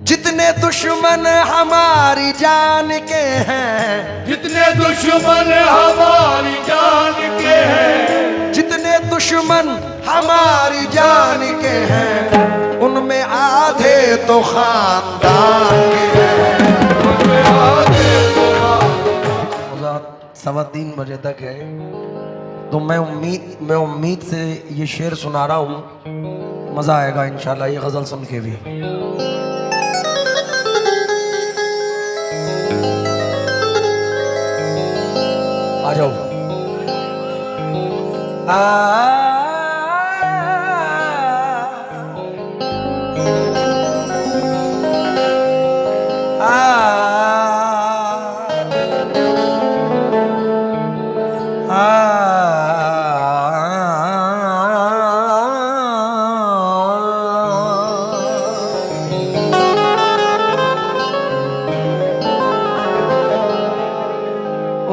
जितने दुश्मन हमारी जान के हैं, जितने दुश्मन हमारी जान के हैं, जितने दुश्मन हमारी जान के हैं, उनमें आधे तो खानदान के हैं, उनमें आधे तो 3:15 बजे तक है। तो मैं उम्मीद से ये शेर सुना रहा हूँ, मज़ा आएगा इंशाल्लाह ये गज़ल सुन के भी। आ जाओ।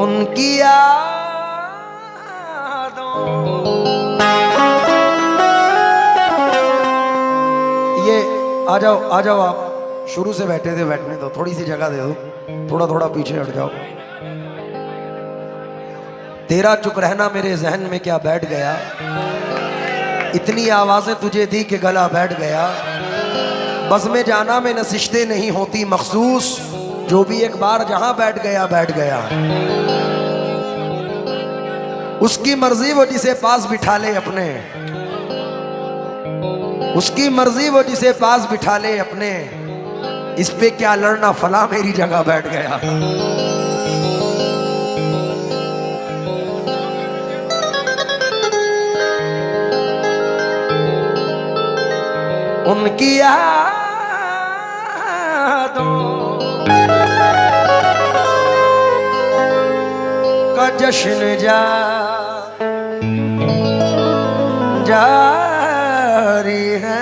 उनकी ये आ जाओ आप शुरू से बैठे थे, बैठने दो, थोड़ी सी जगह दे दो, थोड़ा थोड़ा पीछे हट जाओ। तेरा चुप रहना मेरे जहन में क्या बैठ गया, इतनी आवाजें तुझे दी कि गला बैठ गया। बस में जाना में नशिश्तें नहीं होती मखसूस, जो भी एक बार जहां बैठ गया बैठ गया। उसकी मर्जी वो जिसे पास बिठा ले अपने, उसकी मर्जी वो जिसे पास बिठा ले अपने, इस पे क्या लड़ना फला मेरी जगह बैठ गया। उनकी यादों का जश्न जारी है।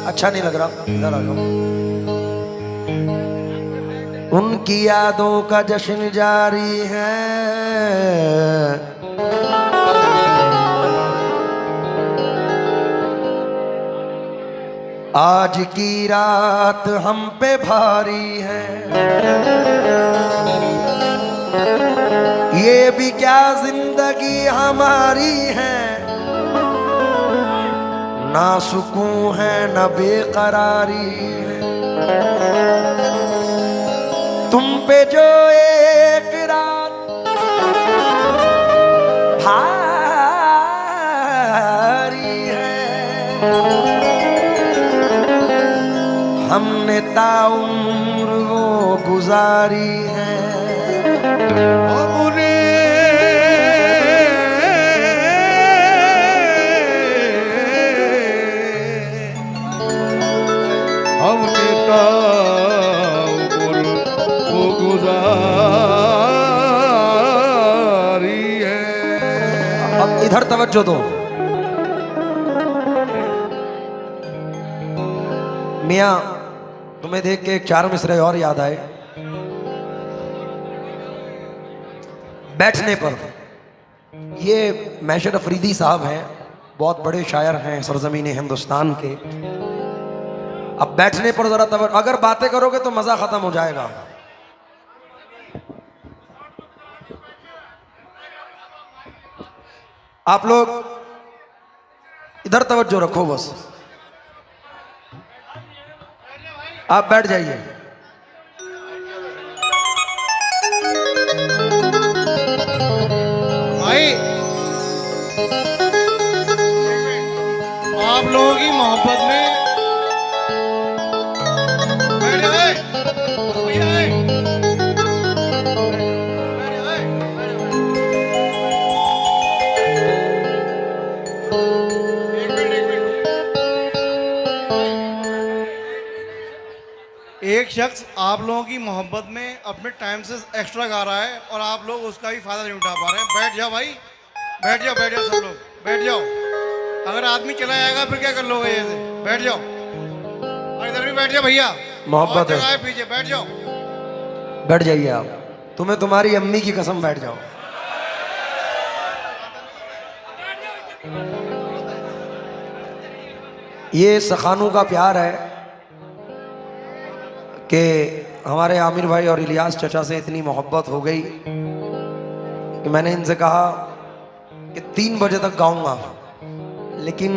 अच्छा नहीं लग रहा, इधर आ जाओ। उनकी यादों का जश्न जारी है, आज की रात हम पे भारी है। ये भी क्या जिंदगी हमारी है, ना सुकून है ना बेकरारी है। तुम पे जो एक रात भारी है, हमने ताउम्र वो गुजारी है। हमने ताउम्र वो गुजारी है। अब इधर तवज्जो दो। मियाँ तुम्हें देख के एक 4 मिसरे और याद आए। बैठने पर, ये मैशर अफरीदी साहब हैं, बहुत बड़े शायर हैं सरजमीन हिंदुस्तान के। अब बैठने पर जरा तवज्जो, अगर बातें करोगे तो मजा खत्म हो जाएगा। आप लोग इधर तवज्जो रखो, बस आप बैठ जाइए। भाई आप लोगों की मोहब्बत में बैठ जाए। एक शख्स आप लोगों की मोहब्बत में अपने टाइम से एक्स्ट्रा गा रहा है और आप लोग उसका भी फायदा नहीं उठा पा रहे हैं। बैठ जाओ भाई, बैठ जाओ सब लोग बैठ जाओ। अगर आदमी चला जाएगा फिर क्या कर लोगे? ऐसे बैठ जाओ और इधर भी बैठ जाओ भैया, मोहब्बत है। पीछे बैठ जाओ, बैठ जाइए आप, तुम्हें तुम्हारी अम्मी की कसम बैठ जाओ। ये सखानू का प्यार है कि हमारे आमिर भाई और इलियास चचा से इतनी मोहब्बत हो गई कि मैंने इनसे कहा कि 3 बजे तक गाऊंगा, लेकिन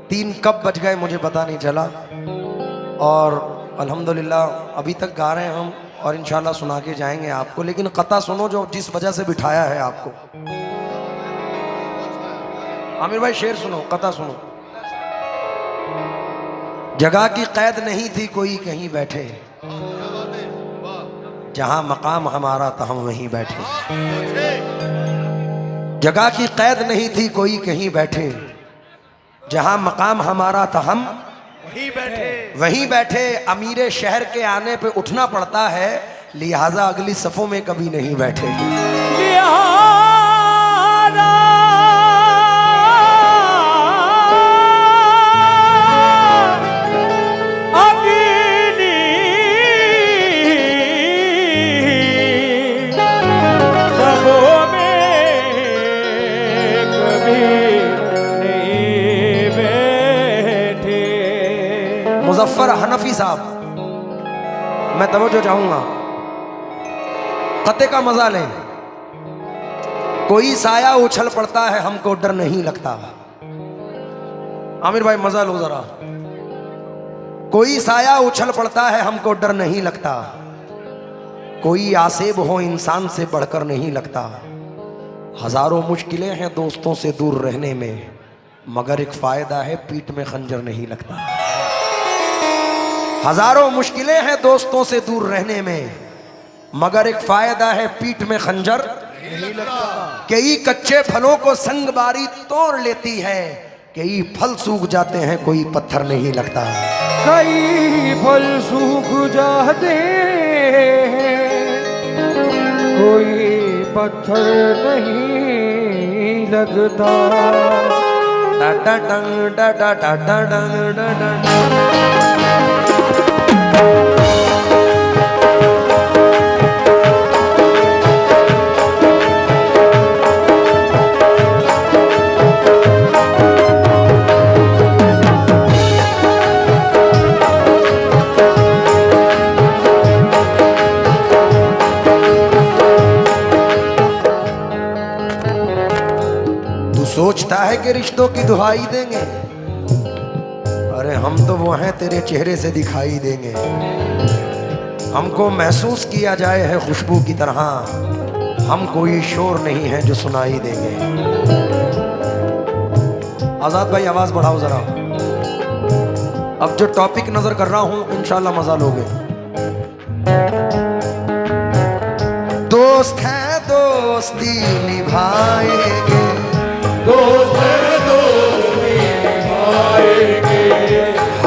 3 कब बज गए मुझे पता नहीं चला। और अल्हम्दुलिल्लाह अभी तक गा रहे हैं हम और इंशाल्लाह सुना के जाएंगे आपको। लेकिन कता सुनो जो जिस वजह से बिठाया है आपको। आमिर भाई शेर सुनो, कता सुनो। जगह की कैद नहीं थी कोई कहीं बैठे, जहां मकाम हमारा था हम वहीं बैठे। जगह की कैद नहीं थी कोई कहीं बैठे, जहां मकाम हमारा था हम वहीं बैठे। अमीरे शहर के आने पे उठना पड़ता है, लिहाजा अगली सफों में कभी नहीं बैठे। मुजफ्फर हनफी साहब, मैं तवज्जो चाहूंगा, कते का मजा लें। कोई साया उछल पड़ता है हमको डर नहीं लगता। आमिर भाई मजा लो जरा। कोई साया उछल पड़ता है हमको डर नहीं लगता, कोई आसेब हो इंसान से बढ़कर नहीं लगता। हजारों मुश्किलें हैं दोस्तों से दूर रहने में, मगर एक फायदा है पीठ में खंजर नहीं लगता। हजारों मुश्किलें हैं दोस्तों से दूर रहने में, मगर एक फायदा है पीठ में खंजर नहीं लगता। कई कच्चे फलों को संगबारी तोड़ लेती है, कई फल सूख जाते हैं कोई पत्थर नहीं लगता। कई फल सूख जाते हैं कोई पत्थर नहीं लगता। डा डा डंग डा डा डा डा डंग डा डा। सोचता है कि रिश्तों की दुहाई देंगे, अरे हम तो वो हैं तेरे चेहरे से दिखाई देंगे। हमको महसूस किया जाए है खुशबू की तरह, हम कोई शोर नहीं है जो सुनाई देंगे। आजाद भाई आवाज बढ़ाओ जरा। अब जो टॉपिक नजर कर रहा हूं इंशाल्लाह मजा लोगे। दोस्त है दोस्ती निभाएंगे,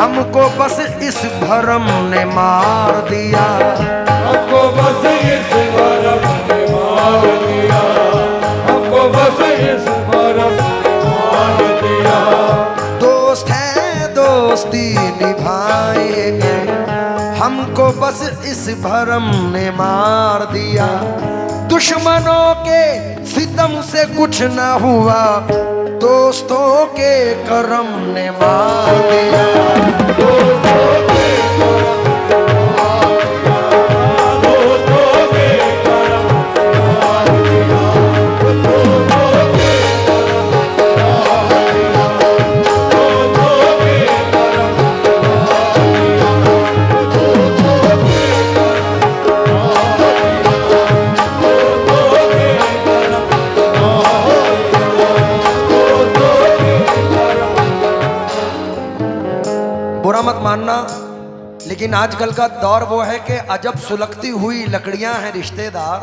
हमको बस इस भरम ने मार दिया, हमको बस इस भरम ने मार दिया, हमको बस इस भरम ने मार दिया। दोस्त है दोस्ती निभाएंगे, हमको बस इस भरम ने मार दिया। दुश्मनों के सितम से कुछ न हुआ, दोस्तों के करम ने मार दिया। दोस्तों के करम ने मार दिया, दोस्तों के करम ने मार दिया, दोस्तों के करम ने मार दिया, दोस्तों के बुरा मत मानना, लेकिन आजकल का दौर वो है कि अजब सुलगती हुई लकड़ियां हैं रिश्तेदार।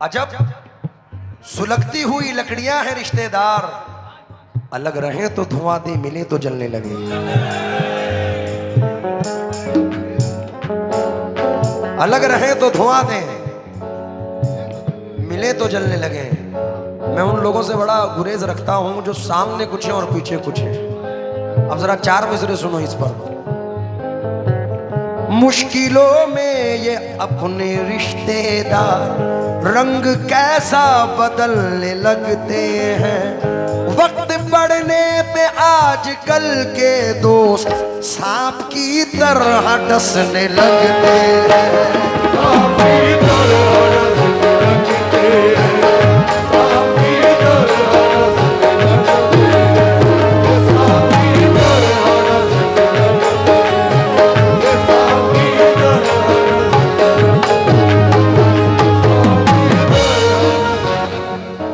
अजब सुलगती हुई लकड़ियां हैं रिश्तेदार, अलग रहे तो धुआं दे, मिले तो जलने लगे। अलग रहे तो धुआं दे, मिले तो जलने लगे। मैं उन लोगों से बड़ा गुरेज रखता हूं जो सामने कुछ है और पीछे कुछ है। अब जरा 4 मिसरे सुनो इस पर। मुश्किलों में ये अपने रिश्तेदार रंग कैसा बदलने लगते हैं, वक्त मरने पे आजकल के दोस्त सांप की तरह डसने लगते हैं। सांप की तरह डसने लगते हैं, सांप की तरह डसने लगते हैं, सांप की तरह डसने लगते हैं, सांप की तरह।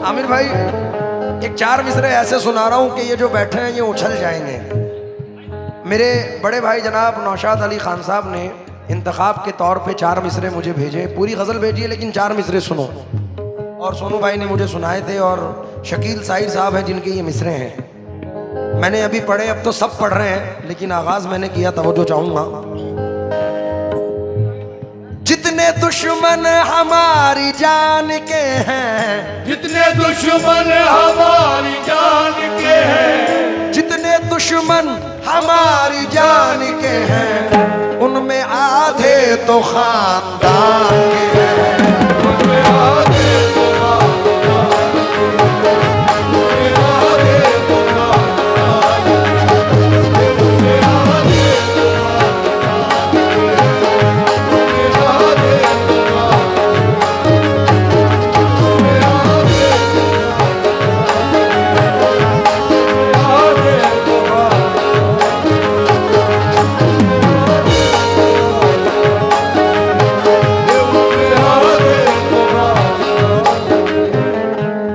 आमिर भाई एक 4 मिसरे ऐसे सुना रहा हूं कि ये जो बैठे हैं ये उछल जाएंगे। मेरे बड़े भाई जनाब नौशाद अली खान साहब ने इंतखाब के तौर पे 4 मिसरे मुझे भेजे। पूरी गज़ल भेजी है लेकिन 4 मिसरे सुनो। और सोनू भाई ने मुझे सुनाए थे और शकील साहिर साहब हैं जिनके ये मिसरे हैं। मैंने अभी पढ़े, अब तो सब पढ़ रहे हैं लेकिन आगाज़ मैंने किया, तवज्जो चाहूँगा। जितने दुश्मन हमारी जान के हैं, जितने दुश्मन हमारी जान के हैं, जितने दुश्मन हमारी जान के हैं, उनमें आधे तो खानदान के हैं, उनमें आधे तो खानदान के हैं, उनमें आधे तो खानदान के हैं, उनमें आधे तो खानदान के हैं, उनमें आधे तो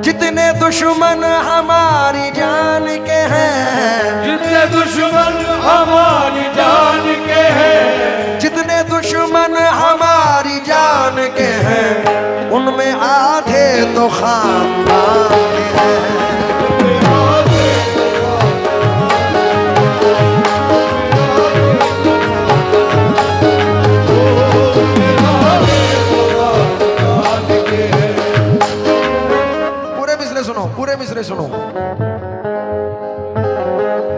जितने दुश्मन हमारी जान के हैं, जितने दुश्मन हमारी जान के हैं, जितने दुश्मन हमारी जान के हैं, उनमें आधे तो खानदान के हैं। पूरे मिसरे सुनो, पूरे मिसरे सुनो।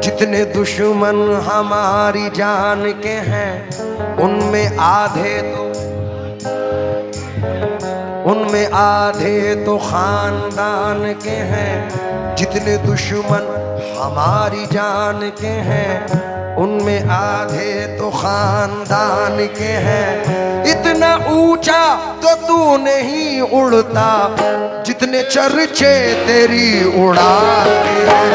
जितने दुश्मन हमारी जान के हैं, उनमें आधे तो खानदान के हैं। जितने दुश्मन हमारी जान के हैं, उनमें आधे तो खानदान के हैं। इतना ऊंचा तो तू नहीं उड़ता, जितने चर्चे तेरी उड़ान के हैं।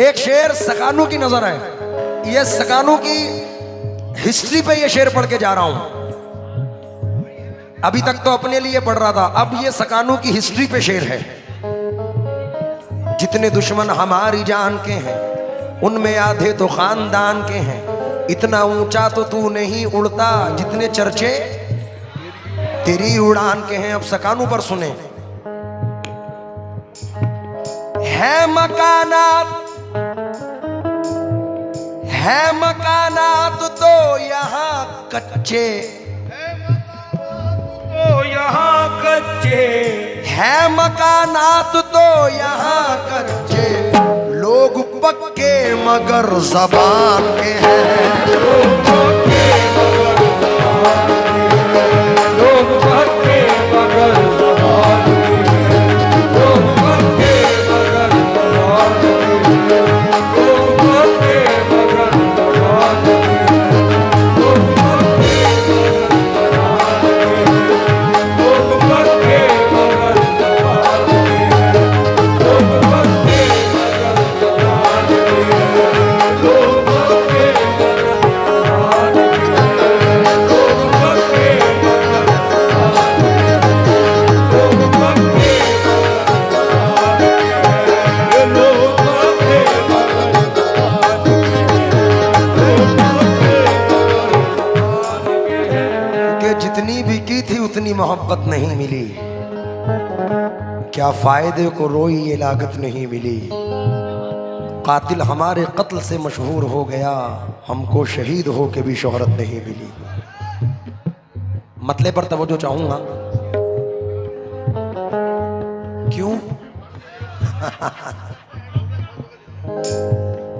एक शेर सकानू की नजर है। ये सकानू की हिस्ट्री पे ये शेर पढ़ के जा रहा हूं। अभी तक तो अपने लिए पढ़ रहा था, अब ये सकानू की हिस्ट्री पे शेर है। जितने दुश्मन हमारी जान के हैं, उनमें आधे तो खानदान के हैं। इतना ऊंचा तो तू नहीं उड़ता, जितने चर्चे तेरी उड़ान के हैं। अब सकानू पर सुने। है मकानात तो यहाँ कच्चे, यहाँ कच्चे, है मकानात तो यहाँ कच्चे। लोग पक्के मगर ज़बान के हैं। लोग पक्के मगर ज़बान के हैं, लोग पक्के मगर ज़बान के हैं, लोग पक्के मगर ज़बान के हैं, लोग पक्के मगर ज़बान के हैं, लोग पक्के मगर ज़बान के हैं, लोग पक्के मगर ज़बान के हैं, लोग पक्के मगर ज़बान के हैं, लोग पक्के मगर ज़बान के हैं। कि जितनी भी की थी उतनी मोहब्बत नहीं मिली। क्या फायदे को रोई ये लागत नहीं मिली। कातिल हमारे कत्ल से मशहूर हो गया, हमको शहीद हो के भी शोहरत नहीं मिली। मतले पर तवज्जो चाहूंगा। क्यों?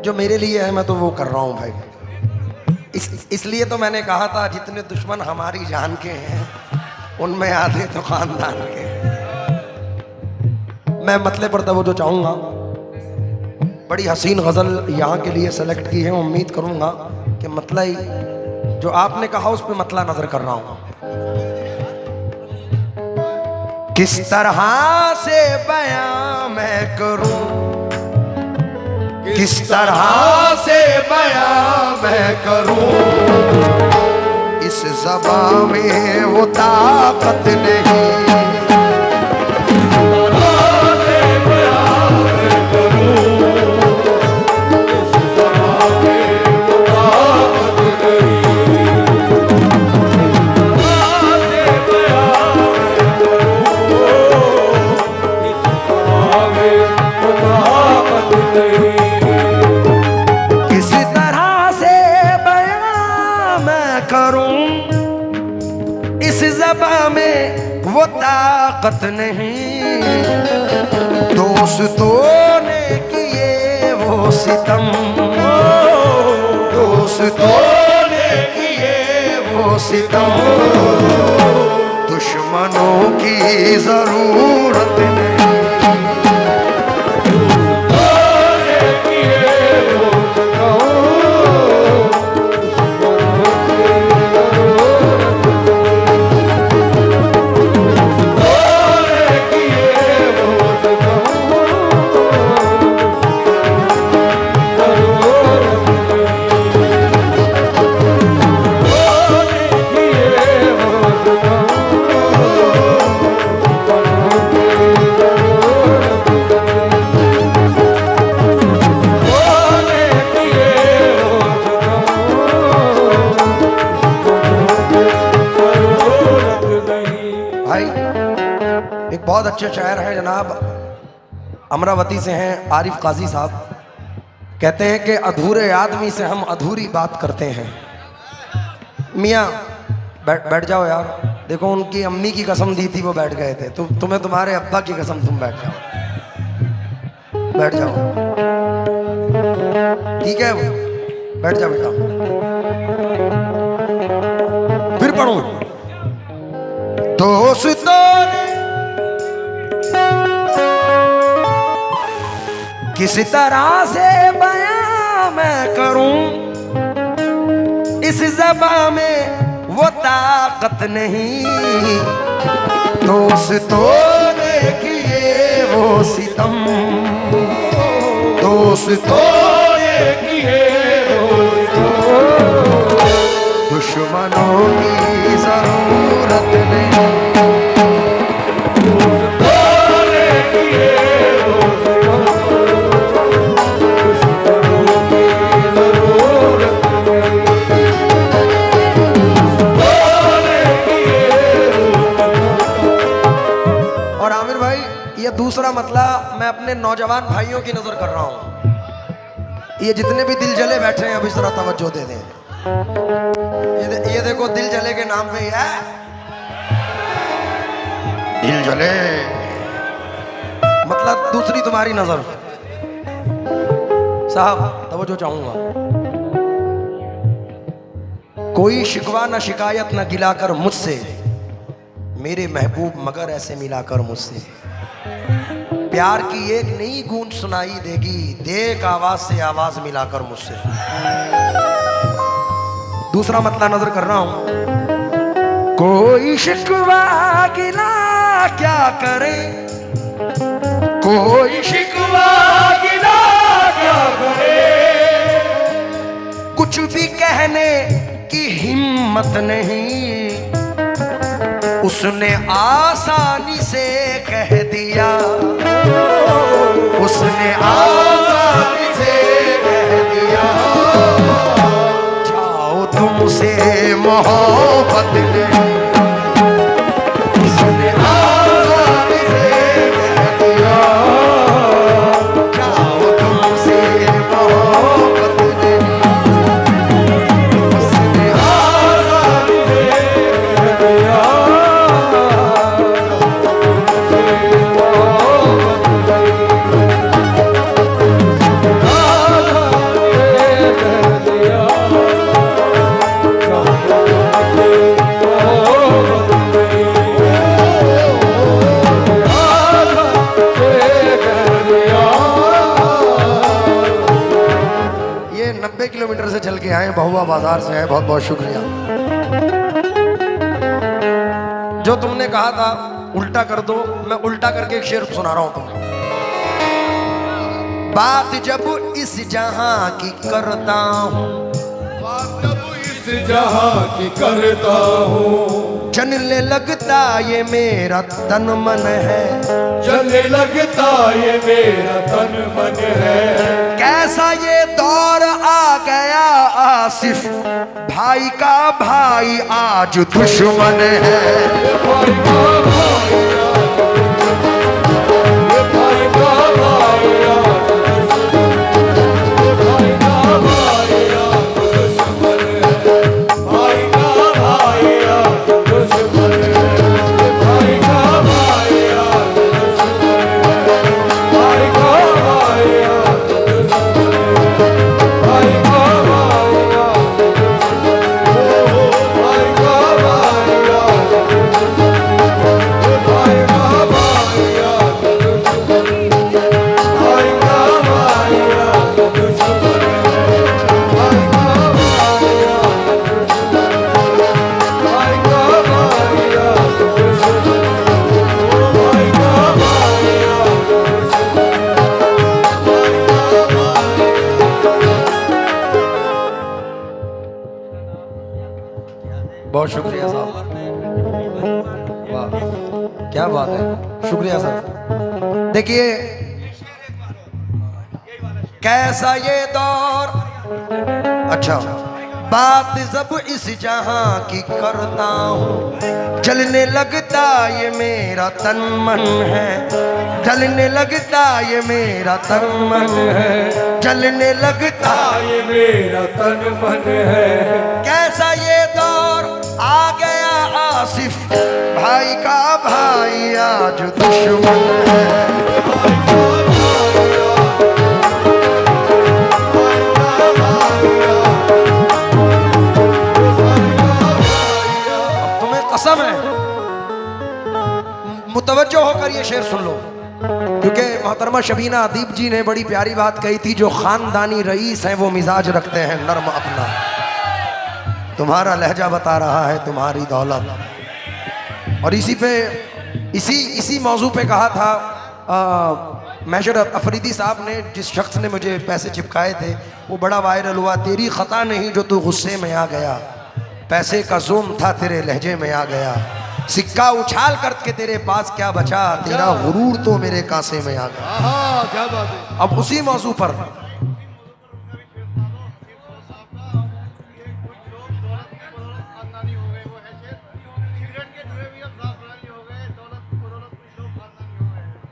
जो मेरे लिए है मैं तो वो कर रहा हूं भाई। इसलिए तो मैंने कहा था जितने दुश्मन हमारी जान के हैं उनमें आधे तो खानदान के हैं। मैं मतले पर तवज्जो चाहूंगा। बड़ी हसीन गजल यहाँ के लिए सेलेक्ट की है। उम्मीद करूंगा कि मतला ही जो आपने कहा उस पर मतला नजर कर रहा हूं। किस तरह से बयां मैं करूं, किस तरह से बयां मैं करूं, इस ज़बां में वो ताकत नहीं। वो ताकत नहीं, दोस्तों ने किए वो सितम, दोस्तों ने किए वो सितम, दुश्मनों की जरूरत नहीं। बहुत अच्छे शायर हैं जनाब, अमरावती से हैं, आरिफ काजी साहब। कहते हैं कि अधूरे आदमी से हम अधूरी बात करते हैं। मियाँ बैठ जाओ यार। देखो उनकी अम्मी की कसम दी थी वो बैठ गए थे, तुम्हें तुम्हारे अब्बा की कसम, तुम बैठ जाओ, बैठ जाओ। ठीक है बैठ जाओ बेटा। फिर पढ़ो। दोस्तों ने किस तरह से बयां मैं करूं, इस ज़बां में वो ताकत नहीं, दोस्तों ने किए वो सितम, दोस्तों ने किए वो सितम, दुश्मनों की जरूरत नहीं। दूसरा मतलब मैं अपने नौजवान भाइयों की नजर कर रहा हूं। ये जितने भी दिल जले बैठे हैं अब इस तरह तवज्जो दे दें। ये देखो दिल जले के नाम पे ही है, दिल जले मतलब दूसरी तुम्हारी नजर। साहब तवज्जो चाहूंगा। कोई शिकवा न शिकायत न गिलाकर मुझसे, मेरे महबूब मगर ऐसे मिलाकर मुझसे, प्यार की एक नई गूंज सुनाई देगी, देख आवाज से आवाज मिलाकर मुझसे। दूसरा मतलब नजर कर रहा हूं। कोई शिकवा गिला क्या करे, कोई शिकवा गिला क्या करे, कुछ भी कहने की हिम्मत नहीं, उसने आसानी से कह दिया, उसने आसानी से कह दिया, जाओ तुमसे मोहब्बत नहीं, उसने आसानी से कह दिया, जाओ तुमसे मोहब्बत नहीं, उसने आसानी से कह दिया। आए, बहुआ बाजार से आए, बहुत बहुत शुक्रिया। जो तुमने कहा था उल्टा कर दो, मैं उल्टा करके एक शेर सुना रहा हूं तुमको। बात जब इस जहां की करता हूं, बात जब इस जहां की करता हूँ, चलने लगता ये मेरा तन मन है, चलने लगता ये मेरा तन मन है। कैसा ये दौर आ गया आसिफ, भाई का भाई आज दुश्मन है। भाई का भाई ये भाई का भाई भाई का भाई दुश्मन है। भाई का भाई दुश्मन है। भाई का भाई दुश्मन है। भाई का भाई दुश्मन है। भाई का भाई भाई का भाई बहुत शुक्रिया साहब, वाह क्या बात है, शुक्रिया साहब। देखिए कैसा ये दौर, अच्छा बात जब इस जहां की करता हूँ, जलने लगता ये मेरा तन मन है, जलने लगता ये मेरा तन मन है, जलने लगता ये मेरा तन मन है। कैसा ये दौर आ गया आसिफ, भाई का भाई आज दुश्मन है। कसम है, मुतवज्जो होकर ये शेर सुन लो, क्योंकि मोहतरमा शबीना अदीब जी ने बड़ी प्यारी बात कही थी, जो खानदानी रईस हैं वो मिजाज रखते हैं नर्म अपना। तुम्हारा लहजा बता रहा है तुम्हारी दौलत। और इसी पे इसी मौजू पे कहा था मैशर अफरीदी साहब ने, जिस शख्स ने मुझे पैसे चिपकाए थे, वो बड़ा वायरल हुआ। तेरी खता नहीं जो तू गुस्से में आ गया, पैसे का जोम था तेरे लहजे में आ गया, सिक्का उछाल करके तेरे पास क्या बचा, तेरा गुरूर तो मेरे कांसे में आ गया। क्या बात है। अब उसी मौजू पर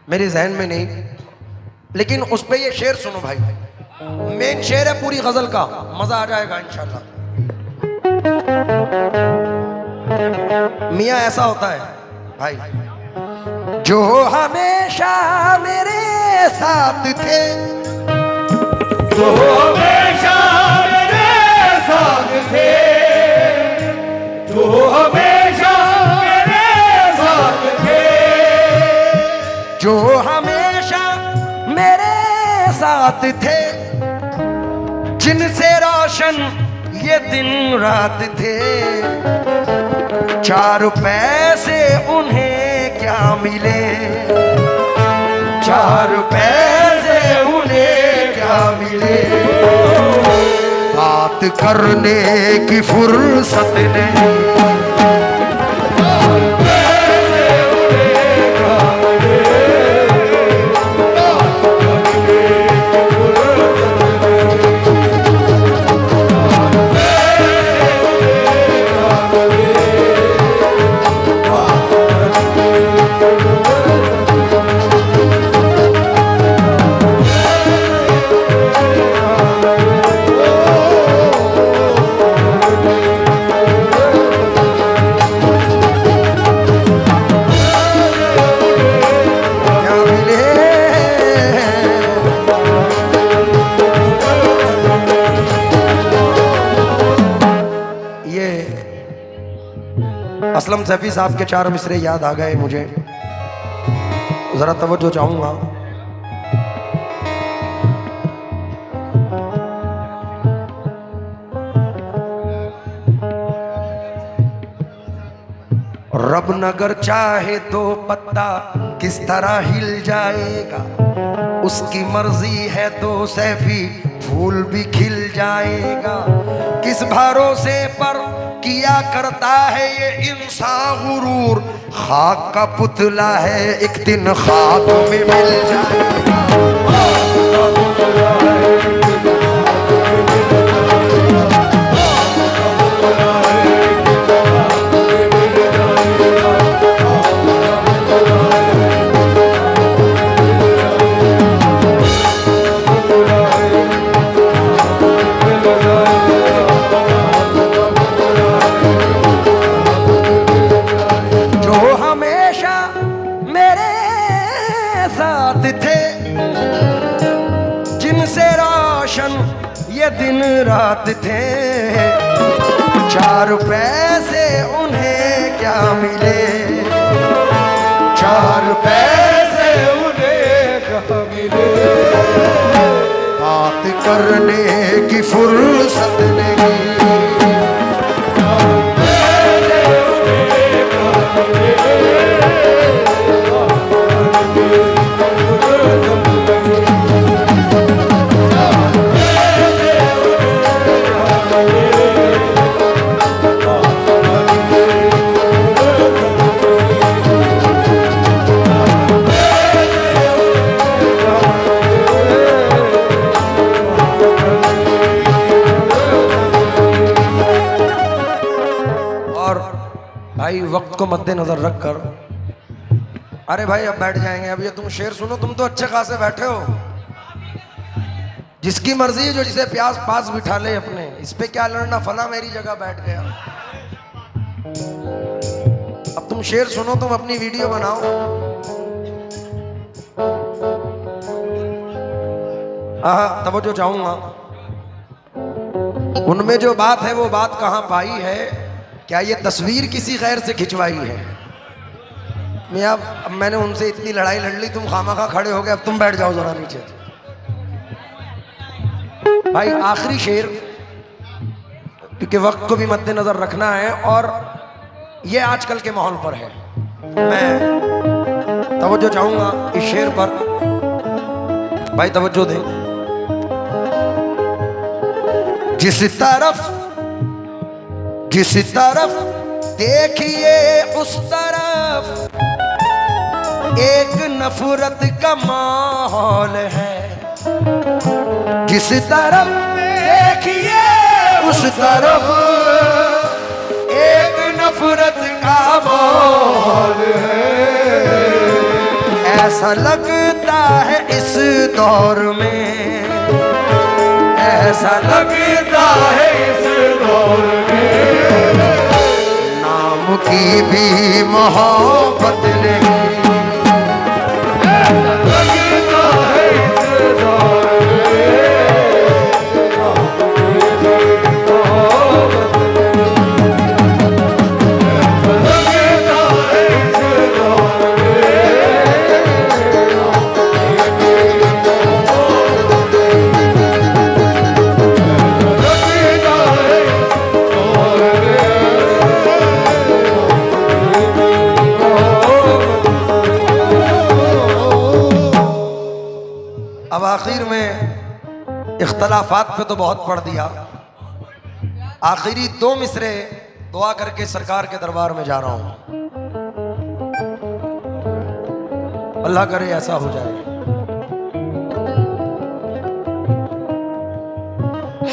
मेरे जहन में नहीं, लेकिन उस पे ये शेर सुनो भाई, मेन शेर है पूरी गजल का, मजा आ जाएगा इंशाल्लाह। मियाँ ऐसा होता है भाई, जो हमेशा मेरे साथ थे, जो हमेशा मेरे साथ थे, जो हमेशा मेरे साथ थे, जो हमेशा मेरे साथ थे, जिनसे रोशन ये दिन रात थे, चार पैसे उन्हें क्या मिले, चार पैसे उन्हें क्या मिले, बात करने की फुर्सत नहीं, असलम सैफी साहब के चार मिसरे याद आ गए मुझे, ज़रा तवज्जो चाहूँगा। रब नगर चाहे तो पत्ता किस तरह हिल जाएगा, उसकी मर्जी है तो सैफी फूल भी खिल जाएगा। किस भरोसे पर किया करता है ये इंसान गुरूर, खाक का पुतला है एक दिन खाक में मिल जाएगा। ये दिन रात थे, 4 पैसे उन्हें क्या मिले, 4 पैसे उन्हें क्या मिले, बात करने की फुर्सत नहीं। भाई वक्त को मद्देनजर रखकर, अरे भाई अब बैठ जाएंगे। अब ये तुम शेर सुनो, तुम तो अच्छे खासे बैठे हो, जिसकी मर्जी है जो जिसे प्यास पास बिठा ले अपने, इस पे क्या लड़ना, फला मेरी जगह बैठ गया। अब तुम शेर सुनो, तुम अपनी वीडियो बनाओ। तब जो चाहूंगा उनमें जो बात है वो बात कहां पाई है, क्या ये तस्वीर किसी गैर से खिंचवाई है। मैं अब मैंने उनसे इतनी लड़ाई लड़ ली, तुम खामखा खड़े हो गए, अब तुम बैठ जाओ जरा नीचे। भाई आखिरी शेर, क्योंकि वक्त को भी मद्देनजर रखना है और ये आजकल के माहौल पर है। मैं तवज्जो चाहूंगा इस शेर पर, भाई तवज्जो दें। जिस तरफ देखिए उस तरफ एक नफरत का माहौल है, जिस तरफ देखिए उस तरफ एक नफरत का माहौल है। ऐसा लगता है इस दौर में, ऐसा लगता है इस दौर में नाम की भी मोहब्बत नहीं। ऐसा लगता है इस दौर अब आखिर में इख्तलाफात पे तो बहुत पढ़ दिया, आखिरी 2 मिसरे दुआ करके सरकार के दरबार में जा रहा हूं। अल्लाह करे ऐसा हो जाए।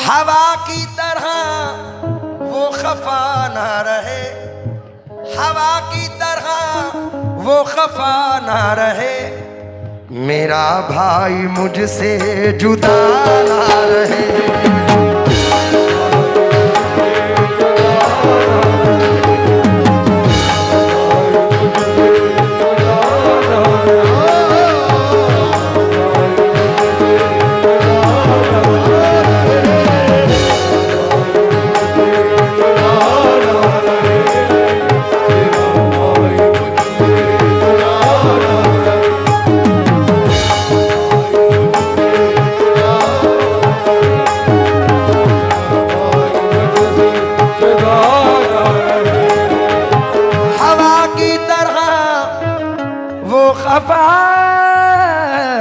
हवा की तरह वो खफा ना रहे, हवा की तरह वो खफा ना रहे, मेरा भाई मुझसे जुदा ना रहे।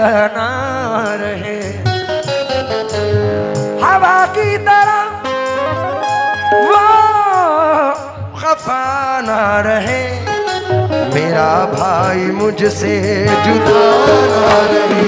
ना रहे, हवा की तरह वो खफा ना रहे, मेरा भाई मुझसे जुदा ना रहे।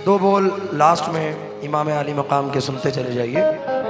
दो बोल लास्ट में इमाम आली मकाम के सुनते चले जाइए।